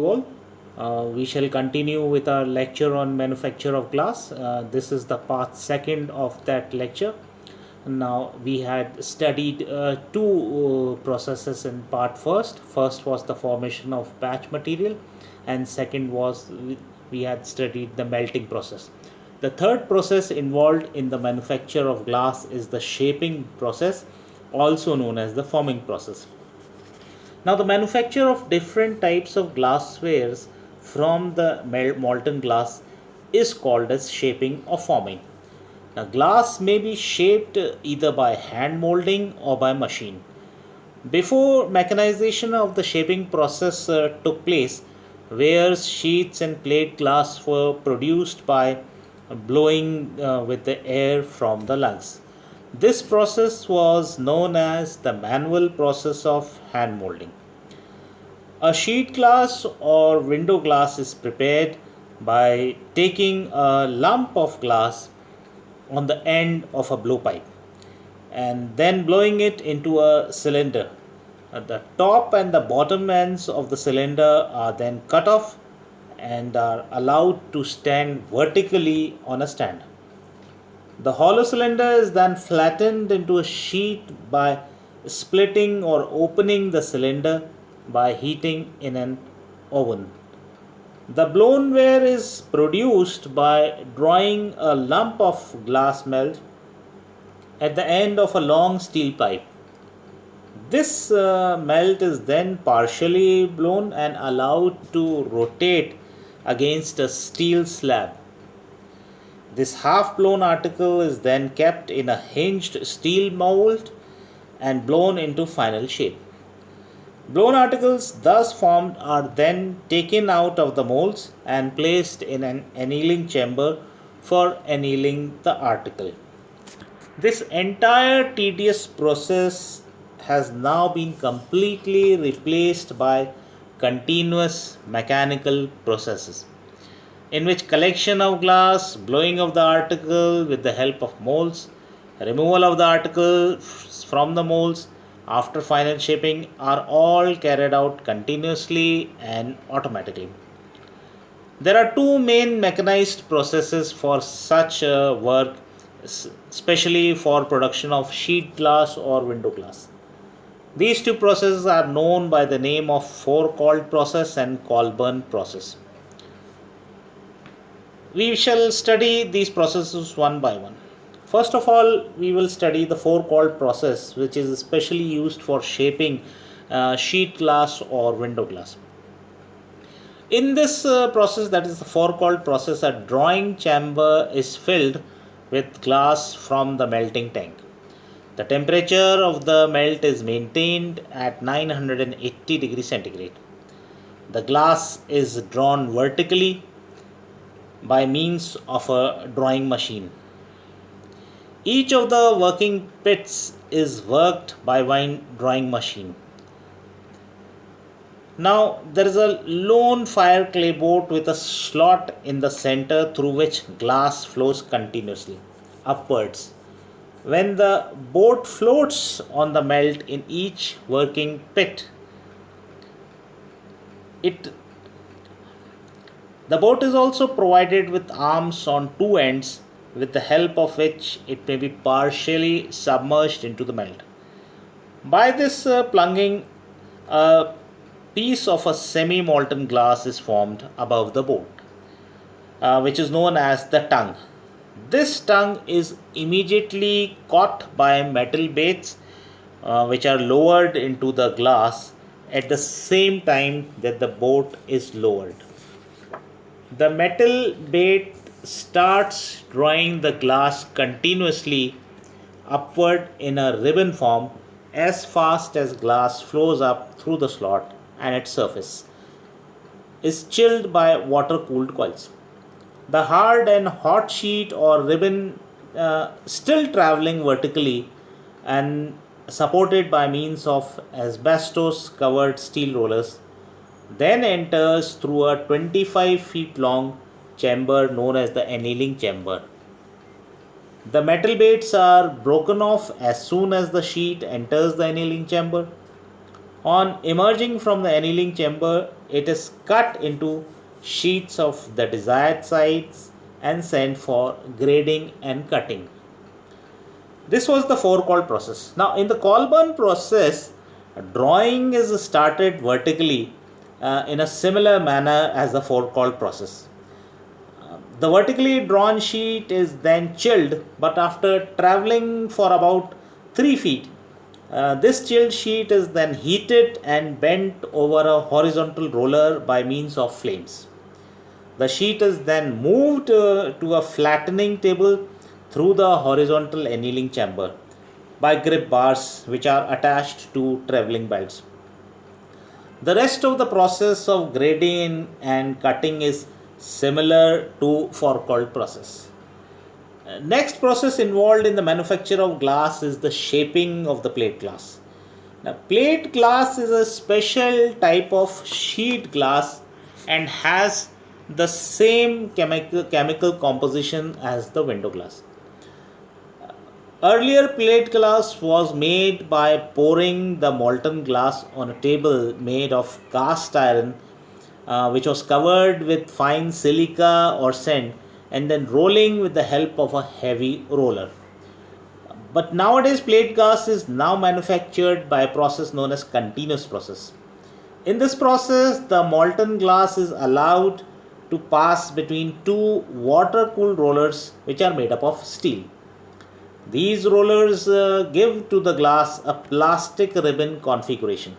all. We shall continue with our lecture on manufacture of glass. This is the part second of that lecture. Now we had studied two processes in part first. First was the formation of batch material, and second was we had studied the melting process. The third process involved in the manufacture of glass is the shaping process, also known as the forming process. Now, the manufacture of different types of glasswares from the molten glass is called as shaping or forming. Now, glass may be shaped either by hand molding or by machine. Before mechanization of the shaping process took place, wares, sheets, and plate glass were produced by blowing with the air from the lungs. This process was known as the manual process of hand molding. A sheet glass or window glass is prepared by taking a lump of glass on the end of a blowpipe and then blowing it into a cylinder. The top and the bottom ends of the cylinder are then cut off and are allowed to stand vertically on a stand. The hollow cylinder is then flattened into a sheet by splitting or opening the cylinder by heating in an oven. The blownware is produced by drawing a lump of glass melt at the end of a long steel pipe. This melt is then partially blown and allowed to rotate against a steel slab. This half blown article is then kept in a hinged steel mold and blown into final shape. Blown articles thus formed are then taken out of the molds and placed in an annealing chamber for annealing the article. This entire tedious process has now been completely replaced by continuous mechanical processes, in which collection of glass, blowing of the article with the help of molds, removal of the article from the molds after final shaping are all carried out continuously and automatically. There are two main mechanized processes for such work, especially for production of sheet glass or window glass. These two processes are known by the name of Four-Called process and Colburn process. We shall study these processes one by one. First of all, we will study the Four-Called process, which is especially used for shaping sheet glass or window glass. In this process, that is the Four-Called process, a drawing chamber is filled with glass from the melting tank. The temperature of the melt is maintained at 980 degrees centigrade. The glass is drawn vertically by means of a drawing machine. Each of the working pits is worked by one drawing machine. Now there is a lone fire clay boat with a slot in the center through which glass flows continuously upwards. When the boat floats on the melt in each working pit, the boat is also provided with arms on two ends, with the help of which it may be partially submerged into the melt. By this plunging, a piece of a semi-molten glass is formed above the boat, which is known as the tongue. This tongue is immediately caught by metal baits, which are lowered into the glass at the same time that the boat is lowered. The metal bait starts drawing the glass continuously upward in a ribbon form as fast as glass flows up through the slot, and its surface is chilled by water cooled coils. The hard and hot sheet or ribbon, still traveling vertically and supported by means of asbestos covered steel rollers, then enters through a 25 feet long chamber known as the annealing chamber. The metal baits are broken off as soon as the sheet enters the annealing chamber. On emerging from the annealing chamber, it is cut into sheets of the desired size and sent for grading and cutting. This was the four-call process. Now, in the Colburn process, drawing is started vertically in a similar manner as the four-call process. The vertically drawn sheet is then chilled, but after traveling for about 3 feet, this chilled sheet is then heated and bent over a horizontal roller by means of flames. The sheet is then moved to a flattening table through the horizontal annealing chamber by grip bars which are attached to traveling belts. The rest of the process of grading and cutting is similar to four-called process. Next process involved in the manufacture of glass is the shaping of the plate glass. Now, plate glass is a special type of sheet glass and has the same chemical composition as the window glass. Earlier, plate glass was made by pouring the molten glass on a table made of cast iron, which was covered with fine silica or sand, and then rolling with the help of a heavy roller. But nowadays, plate glass is now manufactured by a process known as continuous process. In this process, the molten glass is allowed to pass between two water-cooled rollers which are made up of steel. These rollers give to the glass a plastic ribbon configuration.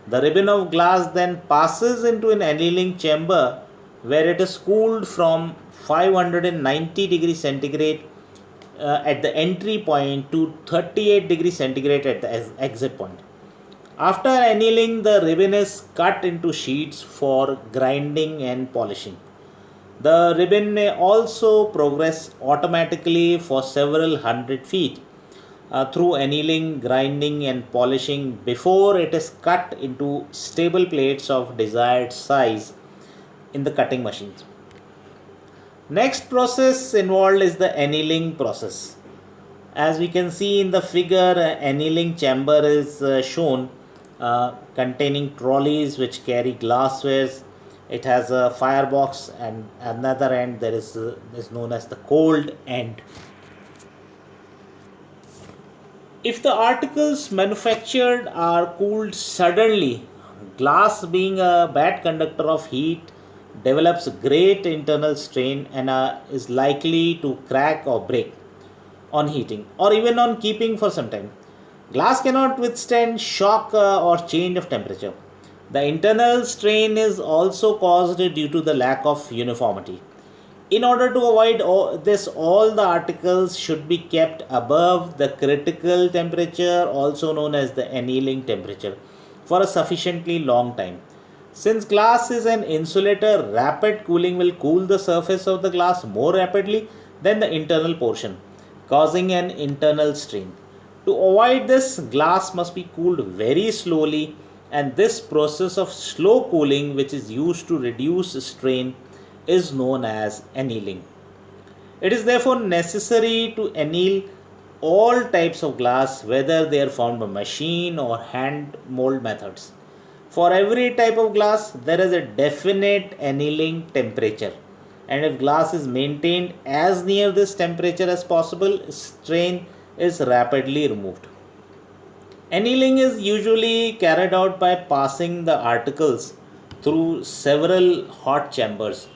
The ribbon of glass then passes into an annealing chamber where it is cooled from 590 degrees centigrade at the entry point to 38 degrees centigrade at the exit point. After annealing, the ribbon is cut into sheets for grinding and polishing. The ribbon may also progress automatically for several hundred feet through annealing, grinding, and polishing before it is cut into stable plates of desired size in the cutting machines. Next process involved is the annealing process. As we can see in the figure, annealing chamber is shown containing trolleys which carry glasswares. It has a firebox, and another end there is known as the cold end. If the articles manufactured are cooled suddenly, glass being a bad conductor of heat develops great internal strain and is likely to crack or break on heating or even on keeping for some time. Glass cannot withstand shock or change of temperature. The internal strain is also caused due to the lack of uniformity. In order to avoid all the articles should be kept above the critical temperature, also known as the annealing temperature, for a sufficiently long time. Since glass is an insulator, rapid cooling will cool the surface of the glass more rapidly than the internal portion, causing an internal strain. To avoid this, glass must be cooled very slowly, and this process of slow cooling, which is used to reduce strain, is known as annealing. It is therefore necessary to anneal all types of glass, whether they are found by machine or hand mold methods. For every type of glass, there is a definite annealing temperature, and if glass is maintained as near this temperature as possible, strain is rapidly removed. Annealing is usually carried out by passing the articles through several hot chambers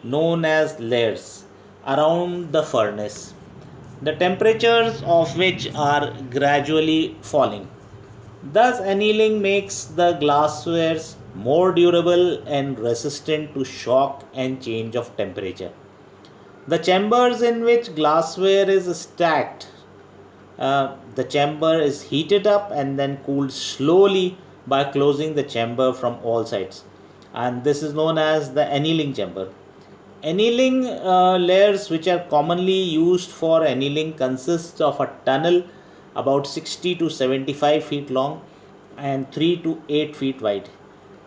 known as layers around the furnace, the temperatures of which are gradually falling. Thus, annealing makes the glasswares more durable and resistant to shock and change of temperature. The chambers in which glassware is stacked, the chamber is heated up and then cooled slowly by closing the chamber from all sides, and this is known as the annealing chamber. Annealing layers which are commonly used for annealing consists of a tunnel about 60 to 75 feet long and 3 to 8 feet wide.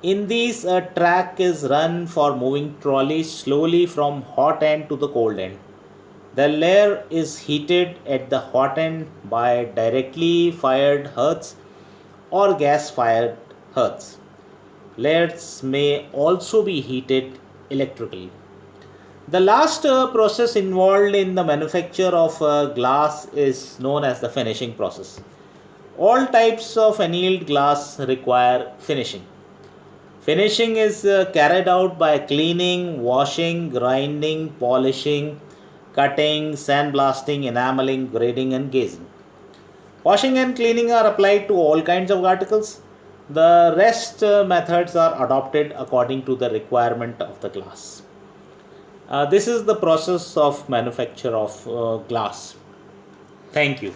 In these, a track is run for moving trolleys slowly from hot end to the cold end. The layer is heated at the hot end by directly fired hearths or gas fired Hertz. Layers may also be heated electrically. The last process involved in the manufacture of glass is known as the finishing process. All types of annealed glass require finishing. Finishing is carried out by cleaning, washing, grinding, polishing, cutting, sandblasting, enameling, grading, and gazing. Washing and cleaning are applied to all kinds of articles. The rest methods are adopted according to the requirement of the glass. This is the process of manufacture of glass. Thank you.